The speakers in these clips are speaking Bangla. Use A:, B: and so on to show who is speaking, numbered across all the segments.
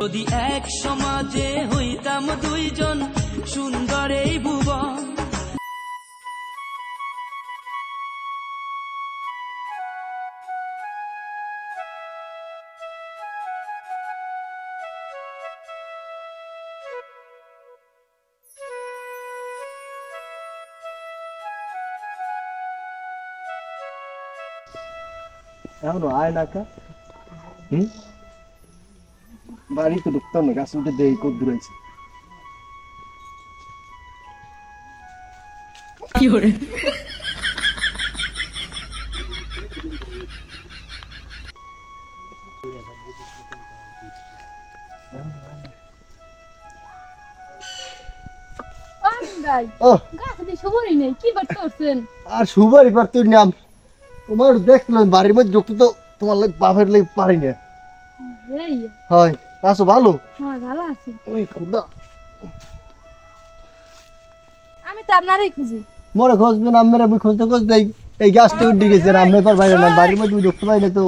A: যদি এক সমাজে হইতাম দুইজন সুন্দর এই ভুবন।
B: এখনো আয় না কা বাড়িতে ঢুকতাম না, গাছ উঠে দেই কত দূর আছে।
A: কি করে
B: আর সুবারি পারতো নাম তোমার দেখলাম বাড়ির মধ্যে ঢুকতে তো তোমার লাগে বাপের লাগে পারি না। হয় আছো ভালো?
C: ভালো আছি।
B: ওই খুদা
C: আমি তো আপনারই খুঁজি।
B: মোরে খুঁজবেন আমরা খুঁজতে খুঁজতে এই গাছটা উঠে গেছে, আমরা পার বাইরে না বাড়ির মধ্যে ঢুকতে পারি না। তো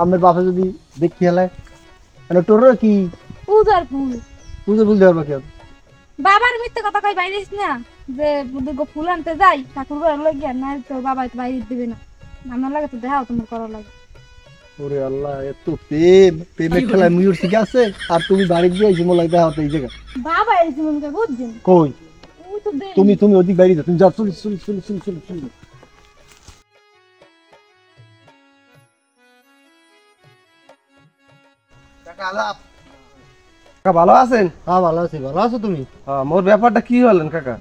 B: আমার বাপে যদি দেখি হেলায় মানে তোর কি
C: পূজার ফুল
B: পুজো ফুল দেওয়ার বাকি
C: বাবার মিথ্যে কথা কই বাইরেছ না যে বুদ্ধ ফুল আনতে যাই ঠাকুর ঘর লাগিয়া না তো বাবা তো বাইরে দিবে না। আমার লাগে তো দেখাও তোমার করা লাগে।
B: ওরে আল্লাহ এত প্রেমের খেলা মিউর ঠিক আছে আর তুমি বাড়ি গিয়ে জিমো লাগে দেখাও তো এই জায়গা
C: বাবা এই জীবনকে বুঝছেন
B: কই
C: ওই তো দে
B: তুমি ওদিক বাইরে যাও, তুমি যাও চল
D: কাকা ভালো আছেন?
B: হ্যাঁ ভালো আছি। ভালো আছো তুমি?
D: মোর ব্যাপারটা কি হলেন কাকা?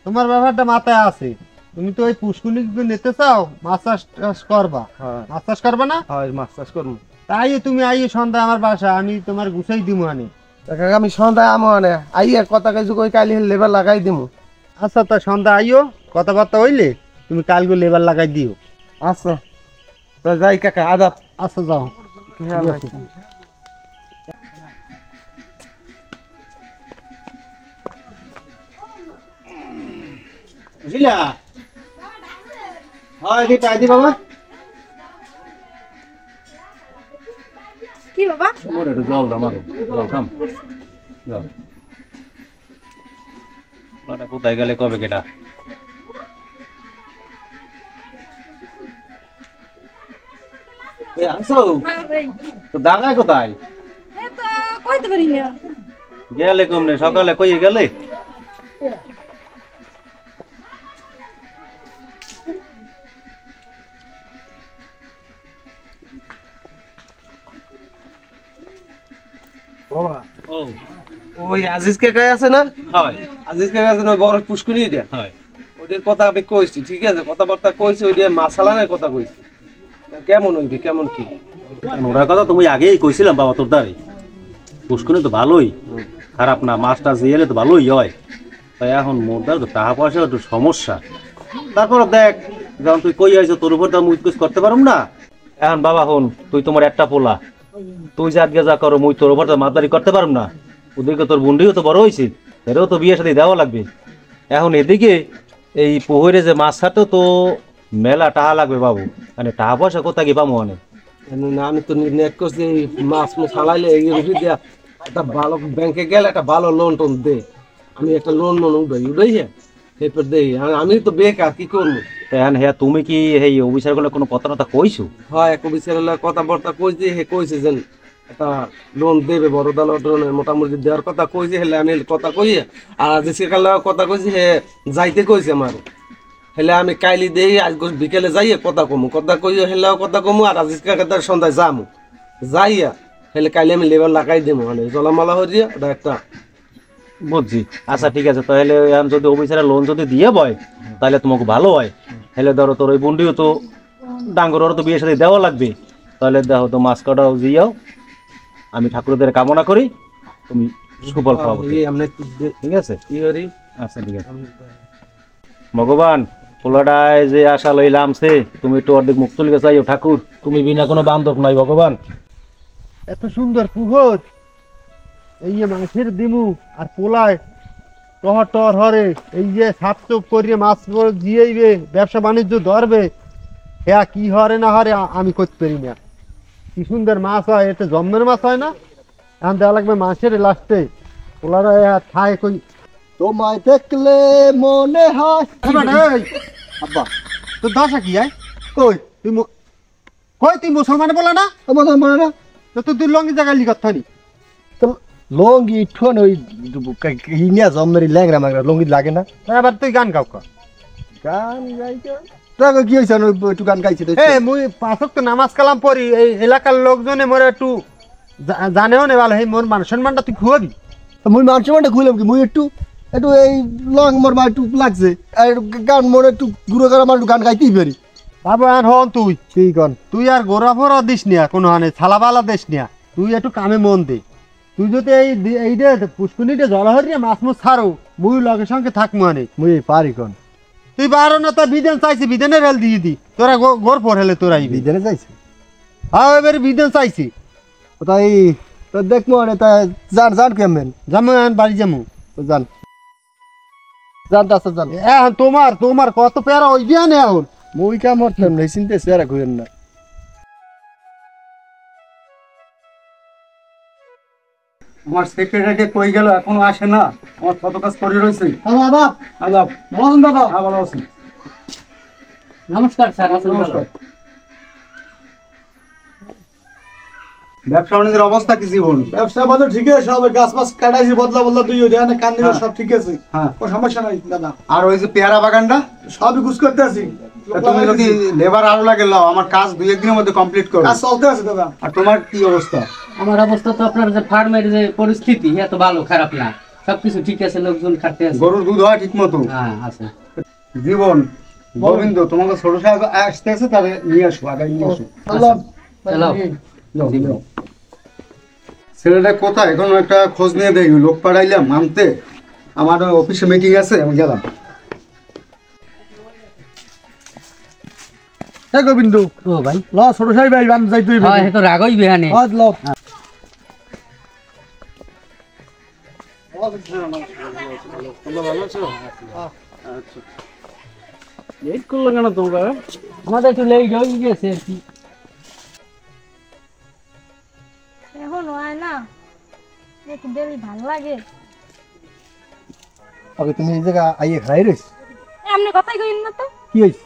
B: তোমার ব্যাপারটা মাথায় আছে, তুমি তো ওই পুষ্কুনি নিতে চাও, মাছ চাষ করবা। মাছ চাষ করবা না?
D: হয় মাছ চাষ করবো।
B: তাই তুমি আইয়ে সন্ধ্যা আমার বাসা, আমি তোমার গুছাই দিমু আনি।
D: কাকা আমি সন্ধ্যায় আমো আনে আইয়া কথা কাজু কই কালি লেবার লাগাই দিমু।
B: আচ্ছা তা সন্ধ্যা আইও, কথাবার্তা হইলে তুমি কালকে লেবার লাগাই দিও।
D: আচ্ছা তো যাই কাকা, আদাব।
B: আচ্ছা যাও।
D: বুঝলা হয় কি টাইদি বাবা
C: কি বাবা
E: ওরে একটু জল দাও মারো, জল খাম জল। ওটা কোথায় গেলে কবে কেটা? আসো তো দাদা কোথায়
C: তো কইতে পারি না।
E: গেলে কমনে? সকালে কই গেলে?
D: ওই আজিজ কাকা আছে না?
E: হয়
D: আজিজ কাকা আছে না, বড় পুষ্কুনি দিয়া।
E: হয়
D: ওদের কথা আমি কইছি, ঠিক আছে কথাবার্তা কইছি, ওই দিয়ে মাছালানের কথা কইছি। কেমন হইবে কেমন কি
E: ওটার কথা তুমি আগেই কইছিলাম বাবা, তোর দ্বারে পুষ্কুনি তো ভালোই, খারাপ না, মাছটা জিয়েলে তো ভালোই হয়। তাই এখন মোরদার তো টাকা পয়সা একটু সমস্যা। তারপর দেখ যখন তুই কই আইছো তোর উপর তো আমি উৎকোচ করতে পারুম না। এখন বাবা হন, তুই তোমার একটা পোলা, তুই যা যা করো মুই তোর উপর তো মাতদারি করতে পারুম না। ওদিকে তোর বুন্ডিও তো বড় হয়েছে, এরও তো বিয়ে সাথে দেওয়া লাগবে। এখন এদিকে এই পুকুরে যে মাছ ছাড়তেও তো মেলা টাকা লাগবে বাবু, মানে টাকা পয়সা কোথায় কি পাবো? মানে
D: না আমি তো নির্ণয় করছি মাছ চালাইলে এই রুপি দিয়া একটা ভালো ব্যাংকে গেলে একটা ভালো লোন টোন দে। আমি একটা লোন উঠাই এরপর দেই। আমি তো বেকার, কি করবো?
E: এখন হ্যাঁ তুমি কি এই অফিসার গুলো কোনো কথা টথা কইছো?
D: হয় এক অফিসের কথাবার্তা কইছে, হে কইছে যে একটা লোন দেবে বড় ধরনের মোটামুটি দেওয়ার কথা কইছে। হেলে আমি কথা কই আর আজ কথা কইছে, হে যাইতে কইছে আমার। হেলে আমি কাইলি দেই আজ বিকেলে যাইয়ে কথা কমু, কথা কই হেলেও কথা কমু আর আজ কাকার সন্ধ্যায় যামু যাইয়া হেলে কাইলে আমি লেবার লাগাই দেবো, মানে জলামালা হয়ে দিয়ে ওটা একটা।
E: বুঝছি, আচ্ছা ঠিক আছে। তাহলে যদি অফিসারের লোন যদি দিয়ে বয় তাহলে তোমাকে ভালো হয়। হেলে ধরো তোর ওই বুন্ডিও তো ডাঙ্গর তো বিয়ের সাথে দেওয়া লাগবে। তাহলে দেখো তো মাছ কাটাও দিয়াও, আমি ঠাকুরদের কামনা করি তুমি সুফল পাবো, ঠিক আছে? আচ্ছা ঠিক আছে। ভগবান পোলাটায় যে আশা লইলাম সে তুমি একটু অর্ধেক মুখ তুলকে চাইও ঠাকুর, তুমি বিনা কোনো বান্ধব নাই ভগবান।
B: এত সুন্দর পুকুর, এই যে মাছের দিমু আর পোলায় টহর হরে, এই যে সাপ চোপ করিয়ে মাছ দিয়েইবে, ব্যবসা বাণিজ্য ধরবে, হ্যাঁ কি হরে না হরে আমি করতে পারি না। কি সুন্দর মাছ হয়, এতে জন্মের মাছ হয় না? এখন দেওয়া লাগবে মাসের লাস্টে পোলারা থায় কই
F: তোমায় দেখলে মনে হয়
B: আব্বা তোর দশা কি আয় কই তুই কই তুই মুসলমানে বলে না
F: আমার মনে না
B: তো তুই লঙ্গি জায়গায় লিখত থানি
F: তো লঙ্গি ঠোন ওই ইনিয়া জমেরি ল্যাংরা মাংরা লঙ্গি লাগে না
B: এবার তুই গান গাও কা
F: গান গাইছে তাকে কি হয়েছে একটু গান গাইছে তো
B: এ মুই পাঁচক তো নামাজ কালাম পড়ি এই এলাকার লোকজনে মোরে একটু জানেও নে ভালো এই মোর মান সম্মানটা তুই খুয়াবি
F: মুই মানুষ মানে খুইলাম কি মুই একটু একটু এই লং মোর মা একটু লাগছে আর গান মোর একটু গুঁড়ো করে আমার একটু গান গাইতেই পারি
B: বাবু এখন হন তুই
F: ঠিক কন
B: তুই আর গোড়া ফোড়া দিস নিয়া কোনো হানে ছালাবালা দিস নিয়া তুই একটু কামে মন দে তুই যদি এই পুষ্কুনিতে জল হরিয়ে মাছ মুছ ছাড়ো মুই লগের সঙ্গে থাকবো আনে
F: মুই পারি কন
B: তুই বারো না তা বিধান চাইছি বিধানের হেল দিয়ে দি তোরা গোর পর হেলে তোরা আইবি
F: বিদেনে যাইছে
B: হ্যাঁ এবারে বিধান চাইছি
F: তাই তো দেখবো মানে তা জান জান কেমন
B: যাবো এখন বাড়ি যাবো
F: জান জান দাসা জান
B: এখন তোমার কত পেয়ারা ওই দিয়া নে এখন
F: মুই কাম করতাম না চিনতে সেরা কইেন না
G: আমার সেক্রেটারি কই গেল এখনো আসে না আমার কত কাজ করে রয়েছে
F: হ্যালো আদাব
G: আলাপ
F: ভালো আছেন দাদা
G: হ্যাঁ ভালো আছি
A: নমস্কার স্যার আসুন
G: নমস্কার ব্যবসা বাণিজ্যের অবস্থা কি জীবন
H: ব্যবসা বাজার ঠিক আছে সব গাছ মাছ কাটাইছি বদলা বদলা তুই ওই দেখানে কান দিলে সব ঠিক আছে
G: হ্যাঁ
H: কোনো সমস্যা নাই দাদা
G: আর ওই যে পেয়ারা বাগানটা
H: সবই গুছ করতে আছি
G: তা তুমি যদি লেবার আরো লাগে লাও আমার কাজ 2-1 দিনের মধ্যে কমপ্লিট করো
H: কাজ চলতে আছে দাদা
G: আর তোমার কি অবস্থা
A: আমার অবস্থা তো আপনার যে ফার্মের যে পরিস্থিতি এত ভালো খারাপ না সবকিছু ঠিক আছে লোকজন খাটতে আছে
G: গরুর দুধ হয় ঠিক মতো
A: হ্যাঁ আছে
G: জীবন গোবিন্দ তোমাকে ছোট সাহেব আসতে আছে তাহলে নিয়ে আসো আগে নিয়ে আসো
H: আল্লাহ
A: চলো
G: ছেলেটা কোথায় এখন একটা খোঁজ নিয়ে দেখি লোক পাঠাইলাম আনতে আমার অফিসে মিটিং আছে আমি গেলাম
H: হ্যাঁ গোবিন্দ
A: ও ভাই
H: ল ছোট সাহেব ভাই বান যাইতে হইবে
A: হ্যাঁ তো রাগই বেহানে
H: আজ ল
A: লেট করলো কেন তোমরা আমাদের একটু লেট হয়ে গেছে আর কি
C: এখন হয় না একটু দেরি ভালো লাগে
F: আগে তুমি এই জায়গা আইয়ে খাই রইছ
C: আপনি কথাই কইন না তো
F: কি হইছে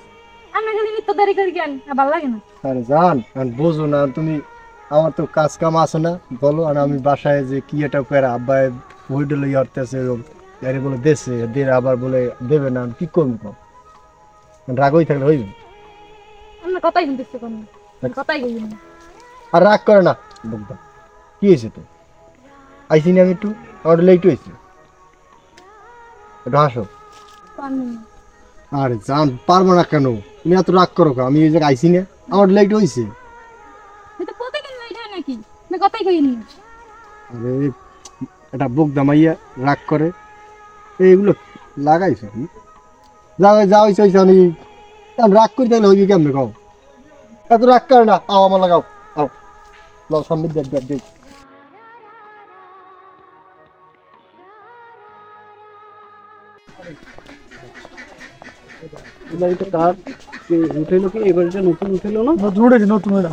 C: আপনি খালি নিত্য দেরি করি কেন ভালো লাগে না
F: আরে জান আর বোঝো না তুমি আমার তো কাজ কাম আছে না বলো আর আমি বাসায় যে কি এটা করে আব্বাই বইটা লই আসতেছে আরে বলে দেশে দের আবার বলে দেবে না আমি কি করবো কও? রাগই থাকলে হইবে
C: আপনি কথাই শুনতেছে কোন কথাই কইন না
F: আর রাগ করে না বলতাম কি হয়েছে তো আইসি না আমি একটু আমার লেট হয়েছে একটু হাসো
C: পারবেন না।
F: আরে জান পারবো না কেন তুমি এত রাগ করো কেন? আমি ওই জায়গায় আইসি না আমার লেট হয়েছে
C: এটা প্রতিদিন লেট হয় নাকি আপনি কথাই কইন না
F: আরে এটা বুক দামাইয়া রাগ করে এইগুলো লাগাইছে কি যা হয়েছে হয়েছে আমি রাগ করি তাহলে হইবে কেমনে কও এত রাগ করে না আও আমার লাগাও আও লাও সামনে দেখ দেখ দেখ
A: এটা কার উঠেলো কি এবার যে নতুন উঠেলো না
H: নতুন উঠেছে নতুন এটা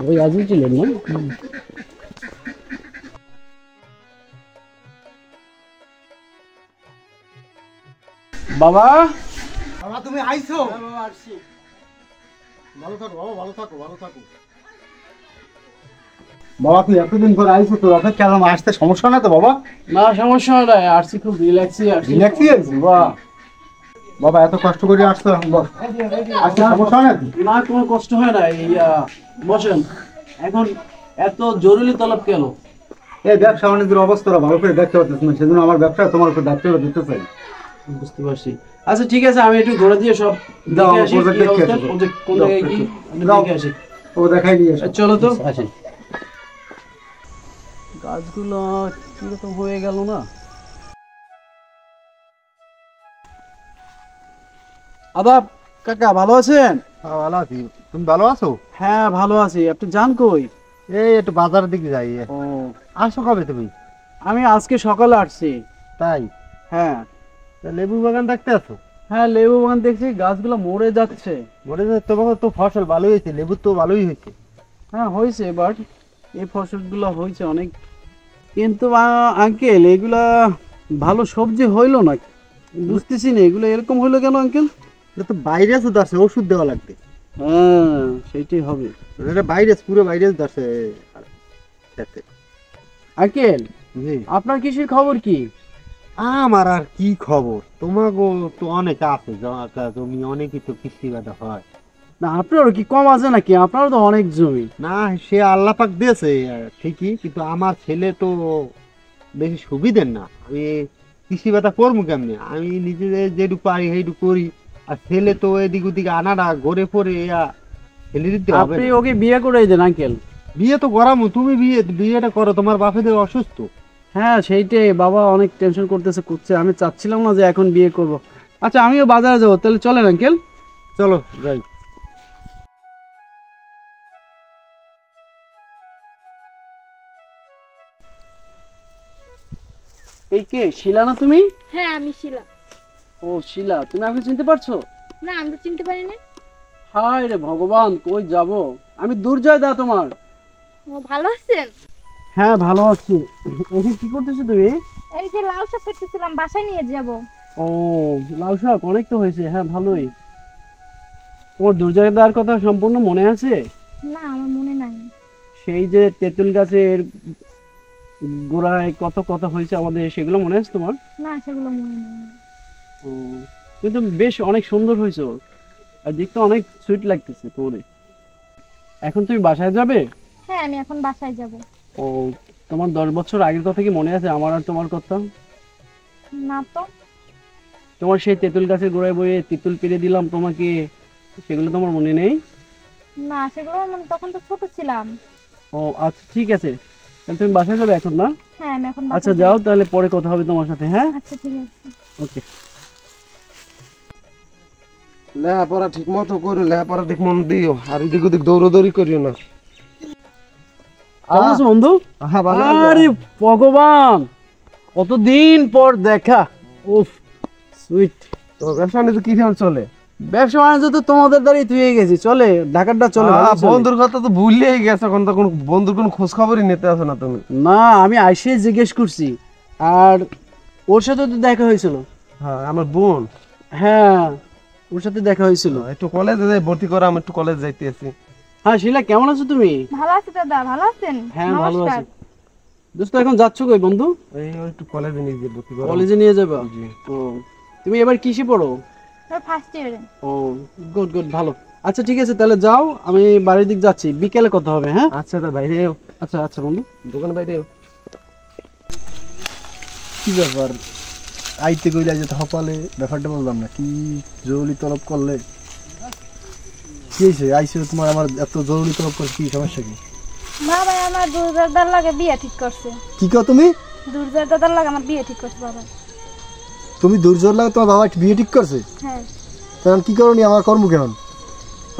A: ওই আজই ছিলেন না
G: বাবা
H: বাবা তুমি আইছো
F: ভালো থাকো বাবা ভালো থাকো ভালো থাকো
G: বাবা তুই এতদিন পর আইছো তো রাতে কেমন আসতে সমস্যা না তো বাবা
A: না সমস্যা নাই আসছি খুব রিল্যাক্সই আসছি
G: রিল্যাক্সই আছে বাবা বাবা এত কষ্ট করে আসছো আসতে সমস্যা না তো?
A: না কোনো কষ্ট হয় না এই বসেন এখন এত জরুরি তলব কেন
G: এই ব্যবসা বাণিজ্যের অবস্থাটা ভালো করে দেখতে পাচ্ছিস না সেজন্য আমার ব্যবসা তোমার উপর দায়িত্বটা দিতে চাই
A: বুঝতে পারছি আচ্ছা ঠিক আছে আমি একটু ঘুরে দিয়ে সব
G: দাও,
A: দেখে আসি
G: project
A: কি
G: দেখে
A: অবস্থা,
G: আসো।
A: project কোন
G: দাও,
A: জায়গায় কি আমি
G: দাও।
A: দেখে আসি
G: ও দেখাই নিয়ে এসো
A: চলো তো আসেন গাছগুলো কিরকম হয়ে গেল না
H: আদাব কাকা ভালো আছেন
B: ভালো আছি তুমি ভালো আছো
H: হ্যাঁ ভালো আছি আপনি যান কই
B: এই একটু বাজারের দিকে যাই
H: ও
B: আসো কবে তুমি
H: আমি আজকে সকালে আসছি
B: তাই
H: হ্যাঁ
B: তা লেবু বাগান দেখতে আছো
H: হ্যাঁ লেবু বাগান দেখছি গাছগুলো মরে যাচ্ছে
B: মনে হয় তোমাকে তো ফসল ভালোই হয়েছে লেবু তো ভালোই হয়েছে
H: হ্যাঁ হয়েছে বাট এই ফসলগুলো হয়েছে অনেক
I: কিন্তু আঙ্কেল এগুলা ভালো সবজি হইলো না, বুঝতেছি না এগুলো এরকম হইলো কেন আঙ্কেল?
B: এটা তো ভাইরাস ধরছে, ওষুধ দেওয়া লাগবে।
I: হ্যাঁ সেইটাই হবে।
B: এটা ভাইরাস, পুরো ভাইরাস ধরছে।
I: আঙ্কেল
B: জি,
I: আপনার কৃষির খবর কি?
B: আমার আর কি খবর, তোমাকে তো অনেক আছে জমি, অনেকই তো কৃষি বাদা হয়
I: না আপনারও কি কম আছে নাকি? আপনারও তো অনেক জমি।
B: না, সে আল্লাহ পাক দিয়েছে ঠিকই, কিন্তু আমার ছেলে তো বেশি সুবিধের না। আমি কৃষি বাদা করবো কেমনি? আমি নিজে যেটুকু পারি সেইটুকু করি, আর ছেলে তো এদিক ওদিক আনাটা ঘরে পরে ছেলে দিতে হবে।
I: আপনি ওকে বিয়ে করে দেন আঙ্কেল।
B: বিয়ে তো করামো, তুমি বিয়েটা করো, তোমার বাপেদের অসুস্থ।
I: হ্যাঁ সেইটাই, বাবা অনেক টেনশন করছে, আমি চাচ্ছিলাম না যে এখন বিয়ে করব। আচ্ছা আমিও বাজারে যাবো, তাহলে চলেন আঙ্কেল।
B: চলো যাই।
I: এই কে, শিলা না তুমি?
C: হ্যাঁ আমি শিলা।
I: ও শিলা, তুমি আমাকে চিনতে পারছো?
C: না আমি তো চিনতে পারি না।
I: হায় রে ভগবান, কই যাব? আমি দুর্জয় দা তোমার।
C: ও ভালো আছেন?
I: হ্যাঁ ভালো আছি। এখন কি করতেছো তুমি?
C: এই যে লাউ শাক কাটতেছিলাম, বাসায় নিয়ে যাব।
I: ও লাউ শাক অনেক তো হয়েছে, হ্যাঁ ভালোই। তোমার দুর্জয় দার কথা সম্পূর্ণ মনে আছে?
C: না আমার মনে নাই।
I: সেই যে তেঁতুল গাছের গোড়ায় কত কথা হয়েছে আমাদের, সেগুলো মনে আছে তোমার?
C: না সেগুলো মনে নাই।
I: ও কিন্তু বেশ অনেক সুন্দর হয়েছে, আর দেখতে অনেক সুইট লাগতেছে তোমার। এখন তুমি বাসায় যাবে?
C: হ্যাঁ আমি এখন বাসায় যাব।
I: ও তোমার 10 বছর আগের কথা কি মনে আছে আমার আর তোমার কথা?
C: না তো।
I: তোমার সেই তেঁতুল গাছের গোড়ায় বয়ে তেঁতুল পেরে দিলাম তোমাকে, সেগুলো তোমার মনে নেই?
C: না সেগুলো মানে তখন তো ছোট ছিলাম।
I: ও আচ্ছা ঠিক আছে, তাহলে তুমি বাসায় যাবে এখন না?
C: হ্যাঁ আমি এখন
I: আচ্ছা
C: বাসায়
I: যাও, তাহলে পরে কথা হবে তোমার সাথে। হ্যাঁ
C: আচ্ছা ঠিক আছে।
I: ওকে।
D: লেখাপড়া ঠিক মতো করো, লেখাপড়া ঠিক মন দিও, আর এদিক ওদিক দৌড়াদৌড়ি করিও না।
I: কেমন আছো বন্ধু?
B: হ্যাঁ ভালো।
I: আরে ভগবান, কতদিন পর দেখা। উফ সুইট।
D: তো ব্যবসা বাণিজ্য কি কেমন চলে?
I: ব্যবসা বাণিজ্য তো তোমাদের দ্বারাই তুই গেছি, চলে ঢাকারটা চলে, ভালোই চলে।
D: বন্ধুর কথা তো ভুললেই গেছে, এখন তো কোনো বন্ধুর কোনো খোঁজ খবরই নিতে আসো না তুমি।
I: না আমি আইসে জিজ্ঞেস করছি, আর ওর সাথে তো দেখা হয়েছিল।
D: হ্যাঁ আমার বোন।
I: হ্যাঁ ওর সাথে দেখা হয়েছিল।
D: একটু কলেজে যাই ভর্তি করা, আমি একটু কলেজ যাইতে আছি।
I: হ্যাঁ শিলা কেমন আছো তুমি?
C: ভালো আছি দাদা, ভালো আছেন?
I: হ্যাঁ ভালো
C: নমস্কার।
I: আছি। দোস্ত এখন যাচ্ছ কই বন্ধু?
D: এই একটু কলেজে নিয়ে যাই ভর্তি করা।
I: কলেজে নিয়ে যাবে? ও তুমি এবার কিসে পড়ো?
C: ফার্স্ট ইয়ারে।
I: ও গুড গুড, ভালো। আচ্ছা ঠিক আছে তাহলে যাও, আমি বাড়ির দিক যাচ্ছি, বিকেলে কথা হবে। হ্যাঁ
D: আচ্ছা তা বাইরে
I: আচ্ছা আচ্ছা বন্ধু।
D: দোকান বাইরে
F: কি ব্যাপার, আইতে কইলা যে হপালে, ব্যাপারটা বললাম না, কি জরুরি তলব করলে? কি হয়েছে আইসে তোমার, আমার এত জরুরি তলব করে কি সমস্যা কি?
C: বাবা আমার দুর্জার দাদার লাগে বিয়ে ঠিক করছে।
F: কি কও তুমি?
C: দুর্জার দাদার লাগে আমার বিয়ে ঠিক করছে বাবা।
F: তুমি দুর্জোর লাগে তোমার বাবা বিয়ে ঠিক করছে?
C: হ্যাঁ।
F: তখন কি করনি, আমার কর্ম কেমন?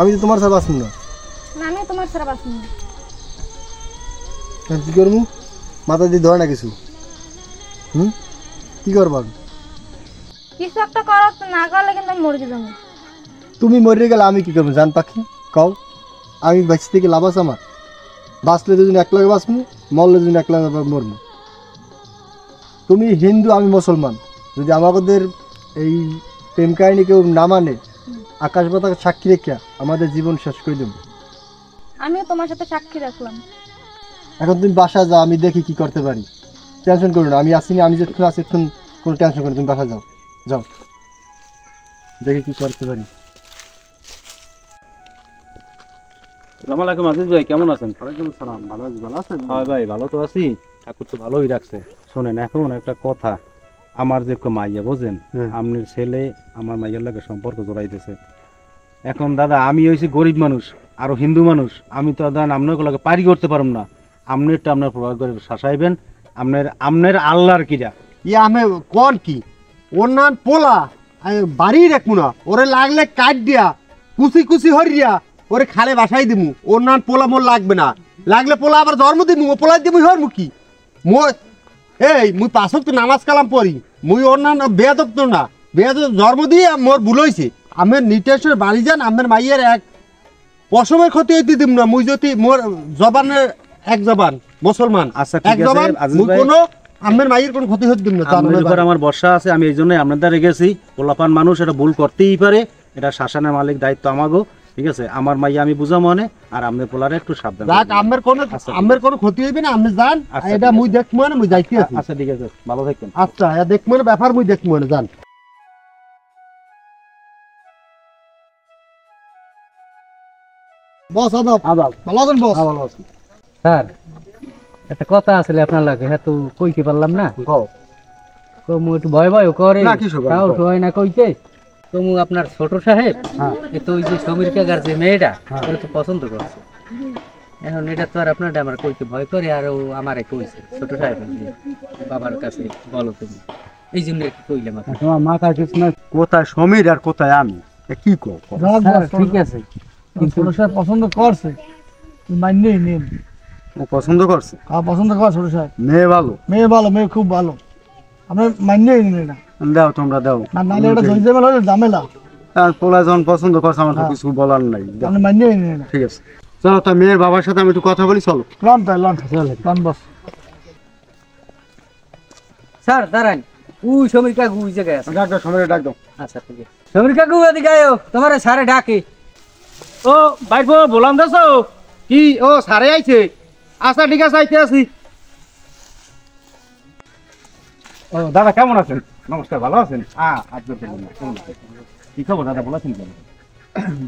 F: আমি তো তোমার ছাড়া বাঁচব না।
C: না আমি তোমার ছাড়া বাঁচি না।
F: কি করবো, মাথা দিয়ে ধরে না কিছু? কি করবা?
C: কিছু একটা করো, না করলে কিন্তু আমি মরে যাবো।
F: তুমি মরে গেলে আমি কি করবো জান পাখি, কও? আমি বাঁচতে থেকে লাভ আছে আমার? বাঁচলে দুজন এক লগে বাঁচবো, মরলে দুজন এক লগে মরবো। তুমি হিন্দু, আমি মুসলমান, যদি আমাদের এই প্রেম কাহিনী কেউ না মানে, আকাশ বাতাস সাক্ষী রেখে আমাদের জীবন শেষ করে দেব।
C: আমিও তোমার সাথে সাক্ষী রাখলাম।
F: এখন তুমি বাসা যাও, আমি দেখি কি করতে পারি। টেনশন করো না, আমি আসিনি, আমি যতক্ষণ আছি তখন কোনো টেনশন করো, তুমি বাসা যাও, যাও দেখি কি করতে পারি।
E: আসসালামু আলাইকুম আজিজ ভাই, কেমন আছেন?
I: ওয়ালাইকুম আসসালাম, ভালো আছি। ভালো আছেন?
E: হ্যাঁ ভাই ভালো তো আছি, ঠাকুর তো ভালোই রাখছে। শোনেন এখন একটা কথা, আমার যে মাইয়া বোঝেন, আপনার ছেলে আমার মাইয়ার লাগে সম্পর্ক জড়াইতেছে। এখন দাদা আমি হয়েছি গরিব মানুষ, আরো হিন্দু মানুষ, আমি তো দাদা আপনার লাগে পারি করতে পারব না। আপনারটা আপনার প্রভাব করে শাসাইবেন, আপনার আল্লাহর কিরা
B: আমি কোন কি ওর নাম পোলা, আমি বাড়ি রাখবো না, ওরে লাগলে কাট দিয়া কুচি কুচি হরিয়া ওরে খালে বাসাই দিমু। ওর নাম পোলা মোর লাগবে না, লাগলে পোলা আবার জন্ম দিমু, ও পোলা দিমু হর মুখি মই। এই মুই পাঁচক তো নামাজ কালাম পড়ি, মুই ওর নাম বেয়াদব তো না, বেয়াদব জন্ম দিয়ে মোর ভুল হয়েছে। আমার নিটেশ্বর বাড়ি যান, আমার মাইয়ের এক পশমের ক্ষতি হইতে দিম না। মুই যদি মোর জবানের এক জবান মুসলমান।
E: আচ্ছা ঠিক
B: এক
E: আছে
B: জবান
E: আজিজ
B: মুই
E: ভাই,
B: কোনো আমের মায়ের কোনো ক্ষতি হতে দিন না।
E: আপনার উপর আমার ভরসা আছে, আমি এই জন্যই আপনাদের রেখেছি। পোলাপান মানুষ এটা ভুল করতেই পারে, এটা শাসনের মালিক দায়িত্ব আমাগো, ঠিক আছে? আমার মাইয়া আমি বুঝা মনে, আর আপনার পোলারে একটু সাবধান
B: যাক আমের কোনো ক্ষতি হইবে না, আপনি যান।
E: আচ্ছা,
B: এটা মুই দেখবো না, মুই যাইতে আছি।
E: আচ্ছা ঠিক আছে, ভালো থাকেন।
B: আচ্ছা দেখবো না, ব্যাপার মুই দেখবো না, যান।
H: বস আদাব আদাব, ভালো আছেন বস?
B: ভালো আছি।
J: স্যার একটা কথা আসলে আপনার লাগে, হ্যাঁ তো কইতে পারলাম না। তো মু একটু ভয় ভয় করে
G: না, কিছু বলেন,
J: তাও হয় না কইতে। তো মু আপনার ছোট সাহেব এ তো ওই যে সমীর কাকার যে মেয়েটা ওরা তো পছন্দ করছে। এখন এটা তো আর আপনার আমার কইতে ভয় করে, আর ও আমারে কইছে ছোট সাহেব বাবার কাছে বলো তুমি, এই জন্য একটু কইলাম।
F: তোমার মাথা কিছু না, কোথায় সমীর আর কোথায় আমি, কি কো?
J: ঠিক আছে,
H: ছোট সাহেব পছন্দ করছে, মাইনেই নিন।
F: ও পছন্দ করছে?
H: হ্যাঁ পছন্দ কর ছোট সাহেব।
F: মেয়ে ভালো?
H: মেয়ে ভালো, মেয়ে খুব ভালো, আমরা মাইনেই নিন এটা।
F: দাও তোমরা দাও,
H: না নাহলে এটা ঝঞ্ঝামেলা হলে ঝামেলা।
F: আর পোলা যখন পছন্দ করছে আমার তো কিছু বলার নাই। দাও।
H: আপনি মাইনেই নিন এটা।
F: ঠিক আছে, চলো তা মেয়ের বাবার সাথে আমি একটু কথা বলি, চলো।
H: লন তাই লন, লন বস।
J: স্যার দাঁড়ান, ওই সমীর কাকু ওই জায়গায় আছে।
F: ডাক দাও, সমীর ডাক দাও।
J: আচ্ছা ঠিক আছে, সমীর কাকু এদিকে আয়ো, তোমার স্যারে ডাকে।
E: ও ভাই বললাম দাসো কি? ও সারে আইছে? আচ্ছা ঠিক আছে, আইতে আছি। ও দাদা কেমন আছেন? নমস্কার, ভালো আছেন? কি খবর দাদা, বলেছেন কেন?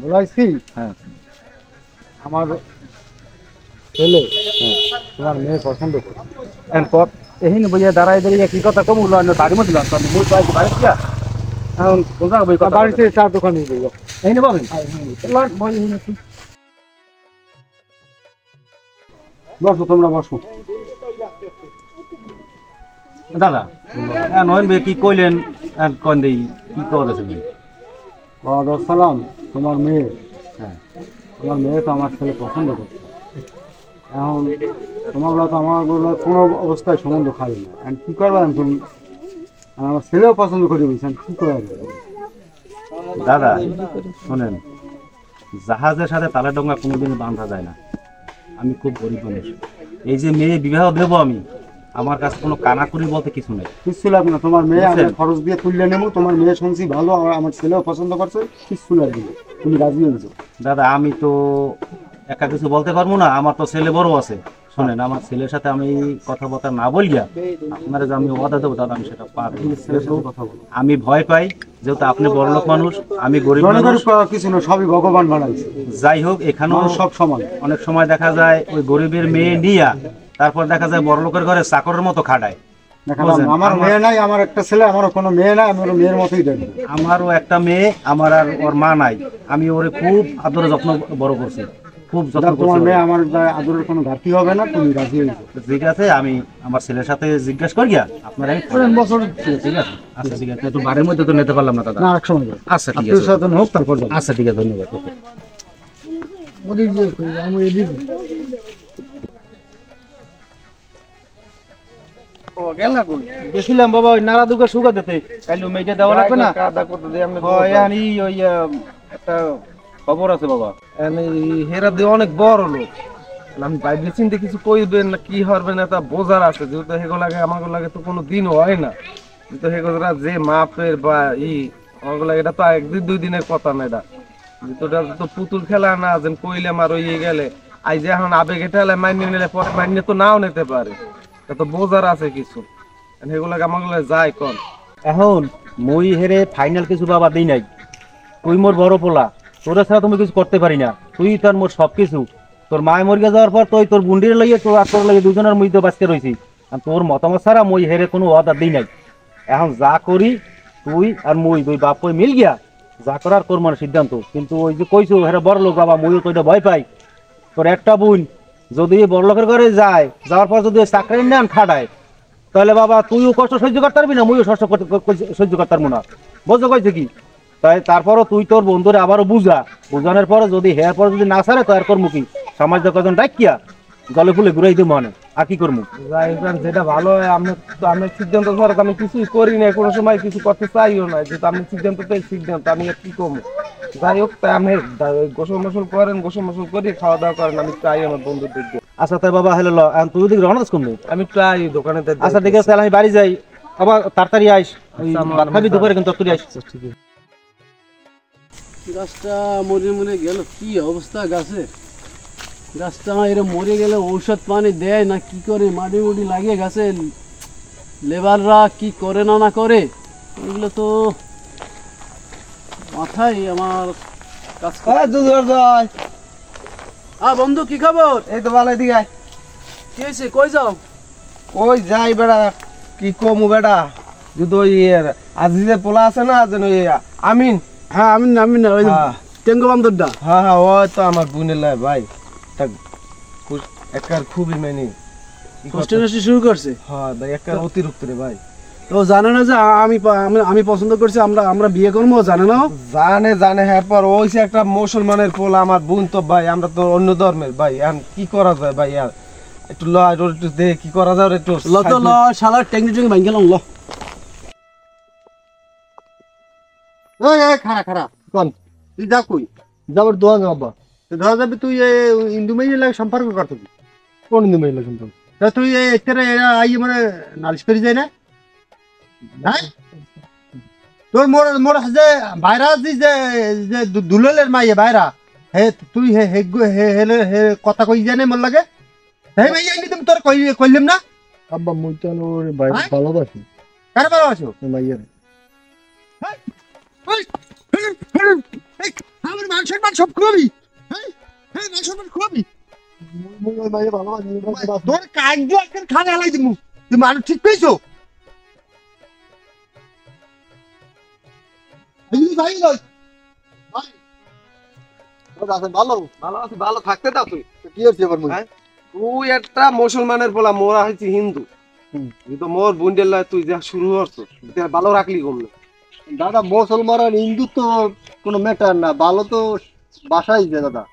F: বলাইছি
E: হ্যাঁ,
F: আমার ছেলে তোমার মেয়ে পছন্দ করে।
E: এরপর এহিন বইয়া দাঁড়ায় দাঁড়িয়ে কি কথা কম হলো? তারই মধ্যে লাগতো আমি মুখ পাইছি বাড়ি দিয়া। এখন কোথা বই কথা
F: বাড়িতে চার দোকানে দিল।
E: এই নে বলেন।
F: বসো তোমরা বসো।
E: দাদা নয়ন ভাই কি কইলেন? কন দেই কি করেছেন?
F: সালাম, তোমার মেয়ে, হ্যাঁ তোমার মেয়ে তো আমার ছেলে পছন্দ করছে। এখন তোমার তো আমার কোনো অবস্থায় সম্বন্ধ খাই না, এখন কি করবেন তুমি? আমার ছেলেও পছন্দ করে বলছেন, কি করবেন?
E: দাদা শোনেন, জাহাজের সাথে তালের ডঙ্গা কোনোদিন বাঁধা যায় না। আমি খুব গরিব মানুষ, এই যে মেয়ে বিবাহ দেবো আমি, আমার কাছে কোনো কানাকুরি বলতে কিছু নেই।
F: কিচ্ছু লাগবে না, তোমার মেয়ে আমি খরচ দিয়ে তুললে নেবো। তোমার মেয়ে শুনছি ভালো, আমার ছেলেও পছন্দ করছে, কিচ্ছু লাগবে না, তুমি রাজি হয়েছো।
E: দাদা আমি তো একা কিছু বলতে পারবো না, আমার তো ছেলে বড় আছে। শোনেন, আমার ছেলের সাথে আমি কথাবার্তা না বলিয়া আপনারা যে আমি ওয়াদা দেবো দাদা, আমি সেটা পারবো। আমি ভয় পাই, যেহেতু আপনি বড়লোক মানুষ, আমি গরিব মানুষ।
F: কিছু না, সবই ভগবান বানাইছে।
E: যাই হোক, এখানেও
F: সব সমান।
E: অনেক সময় দেখা যায় ওই গরিবের মেয়ে নিয়া তারপর দেখা যায় বড়লোকের ঘরে চাকরের মতো খাটায়।
F: আমার মেয়ে নাই, আমার একটা ছেলে, আমারও কোনো মেয়ে নাই, আমি ওর মেয়ের মতোই দেখবো।
E: আমারও একটা মেয়ে, আমার আর ওর মা নাই, আমি ওরে খুব আদরে যত্ন বড় করছি, খুব যত্ন করছি।
F: তোমার মেয়ে আমার আদরের কোনো ঘাটতি হবে না, তুমি রাজি হয়েছো।
E: ঠিক আছে, আমি আমার ছেলের সাথে জিজ্ঞাসা করিয়া আপনারা
F: বছর।
E: ঠিক আছে, আচ্ছা ঠিক আছে, একটু বাড়ির মধ্যে তো নিতে পারলাম না দাদা।
F: না, এক সময়
E: আচ্ছা ঠিক আছে,
F: হোক তারপর।
E: আচ্ছা ঠিক আছে, ধন্যবাদ। গেছিলাম বাবা ওই নারা দুর্গা সুগা দিতে, কাইলে মেয়েটা দেওয়া লাগবে না। ওই একটা খবর আছে বাবা, হেরা দিয়ে অনেক বড় লোক। আমি বাইরে চিন্তা কিছু কইবেন না কি হরবে না তা বোঝার আছে, যেহেতু হেগো লাগে আমাকে লাগে তো কোনো দিন হয় না। কিন্তু হেগোরা যে মাপের বা আমাকে লাগে, এটা তো দুই দিনের কথা না। এটা যেটা তো পুতুল খেলা না, যে কইলাম আর ওই গেলে আই যে এখন আবেগে ঠেলে মাইনে নিলে পরে মাইনে তো নাও নিতে পারে, তো বোঝার আছে কিছু। সেগুলাকে আমাকে যায় কন। এখন মই হেরে ফাইনাল কিছু বাবা দিই নাই, তুই মোর বড় পোলা, তোরা ছাড়া তুমি কিছু করতে পারি না। তুই তার মোর সবকিছু। তোর মায় মরিয়া যাওয়ার পর তুই তোর বুন্ডির লাগিয়ে তোর আর তোর লাগে দুজনের মধ্যে বাঁচতে রয়েছি। তোর মতামত ছাড়া মই হেরে কোনো অর্ডার দিই নাই। এখন যা করি তুই আর মই দুই বাপ মিল গিয়া যা করার কর মানে সিদ্ধান্ত। কিন্তু ওই যে কইছো হেরে বড় লোক বাবা, মইও তো এটা ভয় পাই। তোর একটা বোন যদি বড় লোকের ঘরে যায়, যাওয়ার পর যদি চাকরি নেন খাটায়, তাহলে বাবা তুইও কষ্ট সহ্য করতে পারবি না, মইও কষ্ট সহ্য করতে পারবো না। বুঝছো কইছে কি? তাই তারপরও তুই তোর বন্ধুরে আবারও বুঝানোর পরে যদি হেয়ার পরে যদি না ছাড়ে তো আর কর্ম কি, সমাজ কজন ডাকিয়া জলে ফুলে ঘুরাই দিব মানে। আর কি করবো?
D: যাই হোক যেটা ভালো হয় আমরা তো আমি সিদ্ধান্ত ছাড়া তো আমি কিছুই করি না, কোনো সময় কিছু করতে চাইও না, যেহেতু আমি সিদ্ধান্তটাই সিদ্ধান্ত, আমি আর কি করবো। যাই হোক তাই আপনি গোসল মোসল করেন, গোসল মোসল করি, খাওয়া দাওয়া করেন, আমি চাই আমার বন্ধুদের দিয়ে।
E: আচ্ছা তাই বাবা হ্যালো তুই ওদিকে রওনা দিস কমবে?
D: আমি প্রায় দোকানে
E: আচ্ছা ঠিক আছে তাহলে আমি বাড়ি যাই, বাবা তাড়াতাড়ি আইস, ভাত খাবি দুপুরে কিন্তু তুই আইস। ঠিক আছে।
I: গাছটা মরে মরে গেল, কি অবস্থা গাছে, গাছটা এরকম মরে গেলে ঔষধ পানি দেয় না কি করে, মাটি মুটি লাগে গাছে, লেবাররা কি করে না করে, এগুলো তো মাথায় আমার কাজ বন্ধু কি খবর?
D: এই তো ভালো, এদিকে আয়।
I: কি হয়েছে, কই যাও?
D: ওই যাই বেড়া, কি কমু বেড়া, যদি ওই আজিজের পোলা আছে না, যেন ওই আমিন।
I: হ্যাঁ আমিন আমিন, ওই টেঙ্গো বান্দরটা।
D: হ্যাঁ হ্যাঁ, ওই তো আমার বোনের লাই ভাই, একার খুবই মানে
I: কষ্ট শুরু করছে।
D: হ্যাঁ ভাই, একার অতিরিক্ত রে ভাই।
I: তো জানে না যে আমি পছন্দ করছি, আমরা বিয়ে করবো, জানে না?
D: জানে হ্যাঁ, পর ওইসে একটা মুসলমানের পোলা, আমার বোন তো ভাই, আমরা তো অন্য ধর্মের ভাই, এখন কি করা যায় ভাই, আর একটু একটু দেখে কি করা যায় একটু
I: শালার টেঙ্গি টেঙ্গি ভাঙ গেলাম।
B: খারা খারা কন, তুই যা কই যাবার দোয়া যাবা, ধরা যাবে তুই ইন্দু মেয়ে লাগে সম্পর্ক করতে,
F: কোন দিন মেয়ে সম্পর্ক?
B: তুই এরা আই মানে নালিশ করে যায় না? হ্যাঁ তোর মোর মোর যে ভাইরা যে দুলের মাইয়ে ভাইরা, হে তুই হে হে হে কথা কই জানে মোর লাগে, হে মাইয়া নি তুমি তোর কইলাম না?
F: আব্বা মুই তো ওরে ভালোবাসি।
B: কার ভালোবাসো?
F: মাইয়ারে।
B: আমার মান সম্মান সব খুবই, হ্যাঁ হ্যাঁ মান সম্মান খুবই,
F: মাইয়া ভালোবাসি।
B: তোর কাজ আজকাল খানে আলাই দিমু, তুই মানুষ ঠিক পেয়েছো?
F: ভালো
D: ভালো আছি, ভালো থাকতে দাও। তুই
F: কি হচ্ছে এবার?
D: তুই একটা মুসলমানের পোলা, মোরা হয়েছি হিন্দু, কিন্তু মোর বুন্ডের লাই তুই যা শুরু করছো, ভালো রাখলি কম না।
F: দাদা মুসলমান আর হিন্দু তো কোনো ম্যাটার না, ভালো তো বাসাই যে দাদা,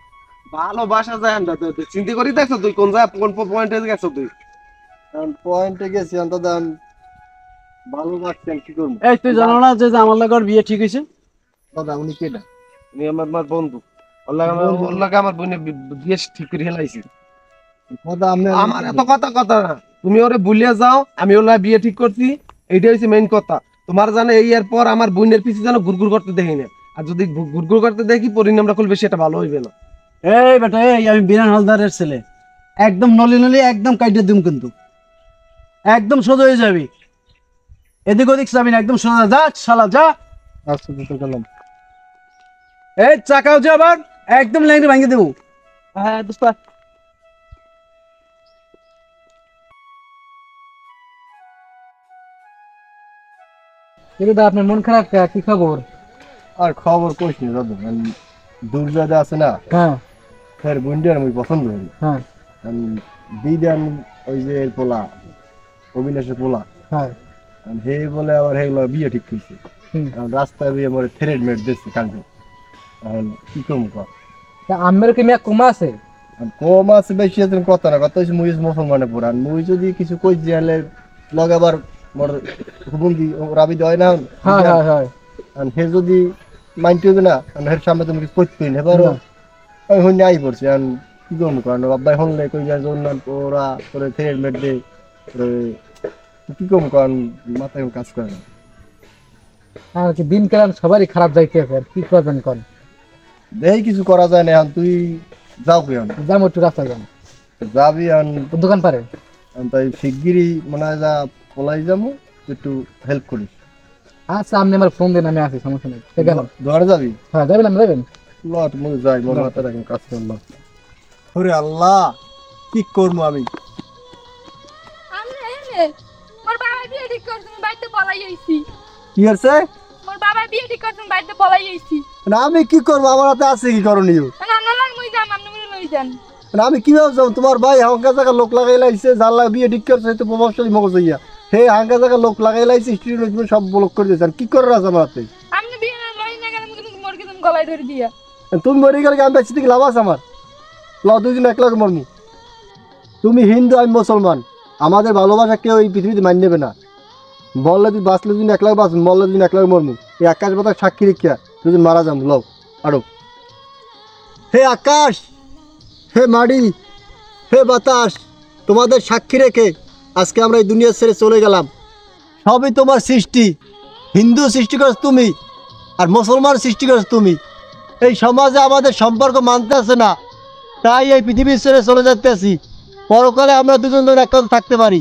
D: ভালোবাসা যায় না। চিন্তা করি দেখছো তুই কোন জায়গা কোন পয়েন্টে গেছো? তুই
F: পয়েন্টে গেছি দাদা, ভালোবাসছেন কি করবো?
I: এই তুই জানো না যে আমার লাগর বিয়ে ঠিক হয়েছে?
F: দাদা উনি কেটা?
D: উনি আমার বন্ধু, ওর লাগে আমার বোনের বিয়ে ঠিক করে হেলাইছি। আমার এত কথা না, তুমি ওরে ভুলিয়া যাও, আমি ওর লাগে বিয়ে ঠিক করছি, এইটা হচ্ছে মেইন কথা। তোমার জানে এই এর পর আমার বোনের পিছে যেন ঘুরঘুর করতে দেখি না, আর যদি ঘুরঘুর করতে দেখি পরিণামটা খুব বেশি এটা ভালো হইবে না।
I: এই বেটা, এই আমি বিরান হালদারের ছেলে, একদম নলি নলি একদম কাইটে দিম, কিন্তু একদম সোজা হয়ে যাবি, এদিক ওদিক যাবি না, একদম সোজা যা শালা যা।
F: আচ্ছা গেলাম।
I: এই চাকাও যা, আবার একদম লাইনে ভাঙিয়ে দেবো। হ্যাঁ দোস্ত, আপনার মন খারাপ, কি খবর?
F: আর খবর কইস নি দাদা, দুর্জাদা আছে না,
I: হ্যাঁ
F: ফের বুন্ডিয়ার আমি পছন্দ করি।
I: হ্যাঁ
F: দিদান ওই যে পোলা, অবিনাশের পোলা,
I: হ্যাঁ
F: হে বলে আবার হেগুলো বিয়ে ঠিক করছে, রাস্তায় বিয়ে মরে থ্রেড মেট দিচ্ছে কালকে। এখন কি কম কর,
J: আমের কি মেয়ে কম আছে?
F: কম আছে বেশি আছে কথা না, কথা হচ্ছে মুই মুসলমানে পুরান, মুই যদি কিছু কই দিলে লগে আবার মোর হুবন্দি রাবি দেয় না।
J: হ্যাঁ হ্যাঁ হ্যাঁ,
F: হে যদি মাইন্ড হবে না, হের সামনে তুমি কিছু করতে না পারো, আমি হইনি আই পড়ছি। এখন কি করবো, কারণ আব্বাই হনলে কই যায় ওরা করে থ্রেড মেট দে, কি করবো, কারণ মাথায় কাজ করে না।
J: আর কি দিন কাল সবারই খারাপ যাইতে আছে, কি করবেন কোন?
F: দেখি কিছু করা যায় না, এখন তুই যাও কি
J: যাবো একটু রাস্তা
F: যাবি,
J: দোকান পারে
F: তাই শিগগিরই মনে হয় যা পলাই যাবো, একটু হেল্প করিস।
J: আচ্ছা আপনি আমার ফোন দেন, আমি আসি, সমস্যা নেই। গেলাম,
F: ধরে যাবি?
J: হ্যাঁ যাবেন, আমি যাবেন।
F: লট মুই যাই, মনে হাতে রাখেন কাজ করলাম। ওরে আল্লাহ, কি করবো আমি?
C: মোর বাবা বিয়ে ঠিক করছেন, বাড়িতে পলাই আইছি।
F: কি হচ্ছে?
C: মোর বাবা বিয়ে ঠিক করছেন, বাড়িতে পলাই আইছি।
F: আমি কি করবো, আমার হাতে আছে কি করণীয়?
C: আমরা লাগ মুই যান, আপনি মুই লই যান।
F: আমি কিভাবে যাবো? তোমার ভাই হাঙ্গা জায়গা লোক লাগাই লাইছে, যার বিয়ে ঠিক করছে তো প্রভাবশালী মগজ হইয়া, হে হাঙ্গা জায়গা লোক লাগাই লাইছে, স্টুডেন্ট সব ব্লক করে দিয়েছেন, কি করে আছে আমার হাতে?
C: আপনি বিয়ে না লই না গেলে মুই মোর কি তুমি গলায় ধরে দিয়া।
F: তুমি মরে গেলে আমি বেঁচে থেকে লাভ আছে আমার? লাভ দুই দিন একলা মরমু। তুমি হিন্দু আমি মুসলমান, আমাদের ভালোবাসা কেউ এই পৃথিবীতে মান্য নেবে না। বললে তুই বাঁচলে দিন 1 লাখ বাঁচ, মরলে দিন 1 লাখ মরমু। এই আকাশ বাতাস সাক্ষী রেখিয়া তুই মারা যাম। লও আরো। হে আকাশ, হে মাটি, হে বাতাস, তোমাদের সাক্ষী রেখে আজকে আমরা এই দুনিয়া ছেড়ে চলে গেলাম। সবই তোমার সৃষ্টি। হিন্দু সৃষ্টি করেছ তুমি, আর মুসলমান সৃষ্টি করেছ তুমি। এই সমাজে আমাদের সম্পর্ক মানতে আছে না, তাই এই পৃথিবী ছেড়ে চলে যেতে আছি। পরকালে আমরা দুজন এক থাকতে পারি।